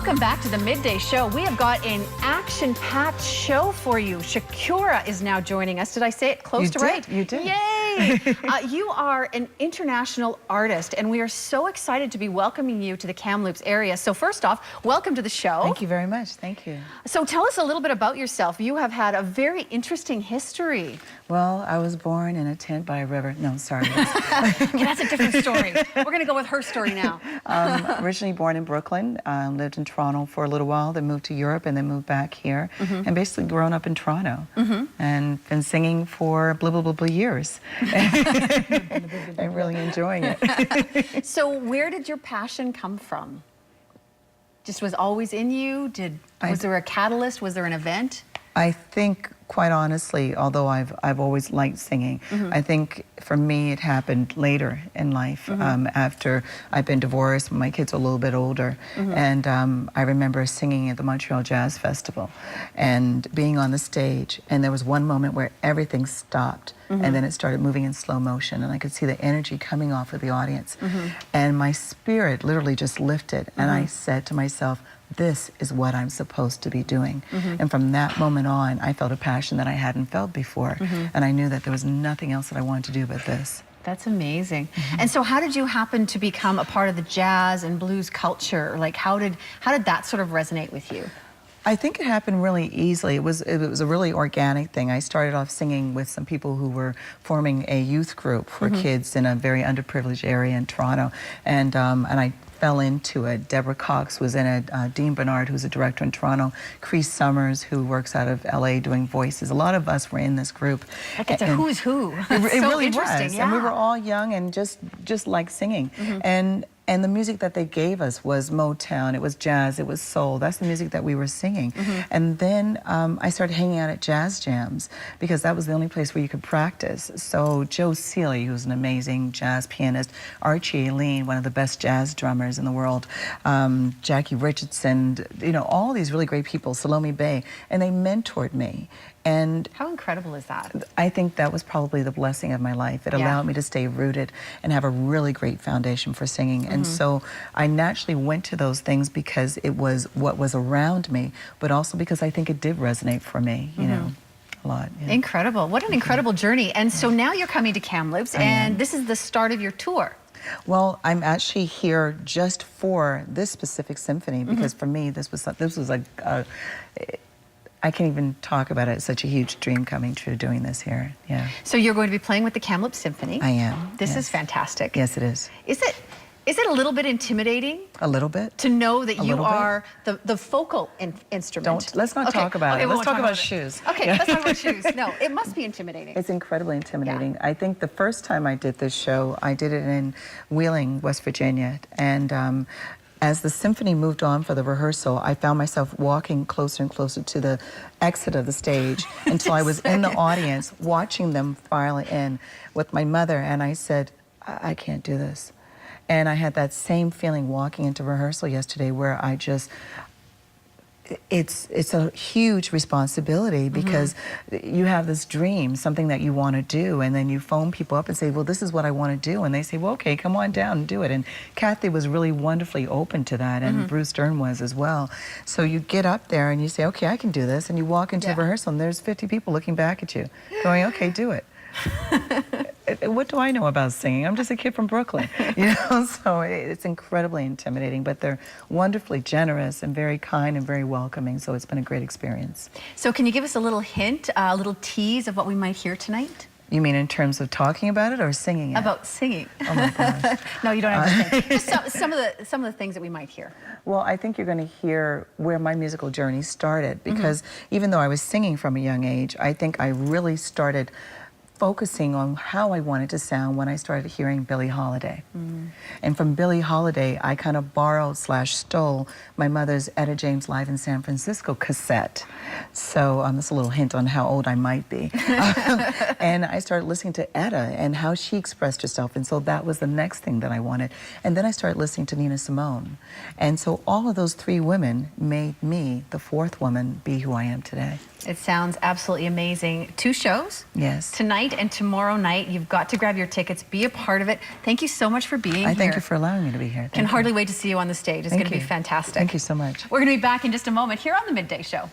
Welcome back to the Midday Show. We have got an action-packed show for you. Shakura is now joining us. Did I say it close to right? You did. Yay! You are an international artist, and we are so excited to be welcoming you to the Kamloops area. So first off, welcome to the show. Thank you very much. Thank you. So tell us a little bit about yourself. You have had a very interesting history. Well, I was born in a tent by a river. No, sorry. Okay, that's a different story. We're going to go with her story now. Originally born in Brooklyn, lived in Toronto for a little while, then moved to Europe, and then moved back here, and basically grown up in Toronto, and been singing for blah, blah, blah, blah years, and really enjoying it. So where did your passion come from? Just was always in you? Was there a catalyst? Was there an event? I think, quite honestly, although I've always liked singing, I think for me it happened later in life, after I've been divorced, my kids are a little bit older, and I remember singing at the Montreal Jazz Festival and being on the stage, and there was one moment where everything stopped, and then it started moving in slow motion, and I could see the energy coming off of the audience, and my spirit literally just lifted, and I said to myself, this is what I'm supposed to be doing. And from that moment on, I felt a passion that I hadn't felt before. And I knew that there was nothing else that I wanted to do but this. That's amazing. And so how did you happen to become a part of the jazz and blues culture? Like how did that sort of resonate with you? I think it happened really easily. It was a really organic thing. I started off singing with some people who were forming a youth group for kids in a very underprivileged area in Toronto. And I fell into it. Deborah Cox was in it, Dean Bernard, who's a director in Toronto, Crease Summers, who works out of LA doing voices. A lot of us were in this group. Like it's a who's who. It so really interesting, was. yeah. And we were all young and just like singing. And the music that they gave us was Motown, it was jazz, it was soul. That's the music that we were singing. And then I started hanging out at jazz jams because that was the only place where you could practice. So Joe Seeley, who's an amazing jazz pianist, Archie Aileen, one of the best jazz drummers in the world, Jackie Richardson, you know, all these really great people, Salome Bay, and they mentored me. And how incredible is that? I think that was probably the blessing of my life. It allowed me to stay rooted and have a really great foundation for singing. And so I naturally went to those things because it was what was around me, but also because I think it did resonate for me, you know, a lot. Yeah. Incredible. What an incredible journey. And so now you're coming to Kamloops, and this is the start of your tour. Well, I'm actually here just for this specific symphony because for me, this was like I can't even talk about it. It's such a huge dream coming true doing this here. Yeah. So you're going to be playing with the Kamloop Symphony. I am. This is fantastic. Yes, it is. Is it a little bit intimidating? A little bit. To know that you are the focal instrument. Let's not talk about it. Let's talk about shoes. Okay, let's talk about shoes. No, it must be intimidating. It's incredibly intimidating. I think the first time I did this show, I did it in Wheeling, West Virginia, and as the symphony moved on for the rehearsal, I found myself walking closer and closer to the exit of the stage until I was in the audience watching them file in with my mother, and I said, I can't do this. And I had that same feeling walking into rehearsal yesterday where I just, it's a huge responsibility because you have this dream, something that you want to do, and then you phone people up and say, well, this is what I want to do, and they say, well, okay, come on down and do it. And Kathy was really wonderfully open to that, and Bruce Stern was as well. So you get up there and you say, okay, I can do this, and you walk into the rehearsal and there's 50 people looking back at you going, okay, do it. What do I know about singing? I'm just a kid from Brooklyn, you know, so it's incredibly intimidating, but they're wonderfully generous and very kind and very welcoming, so it's been a great experience. So can you give us a little hint, a little tease of what we might hear tonight? You mean in terms of talking about it or singing it? About singing. Oh my gosh. No, you don't have to sing. Just some of the things that we might hear. Well, I think you're going to hear where my musical journey started, because even though I was singing from a young age, I think I really started focusing on how I wanted to sound when I started hearing Billie Holiday. And from Billie Holiday, I kind of borrowed / stole my mother's Etta James Live in San Francisco cassette. So that's a little hint on how old I might be. And I started listening to Etta and how she expressed herself. And so that was the next thing that I wanted. And then I started listening to Nina Simone. And so all of those three women made me, the fourth woman, be who I am today. It sounds absolutely amazing. 2 shows. Yes. Tonight tonight and tomorrow night. You've got to grab your tickets, be a part of it. Thank you so much for being here. Thank you for allowing me to be here. Can hardly wait to see you on the stage. It's going to be fantastic. Thank you so much. We're going to be back in just a moment here on the Midday Show.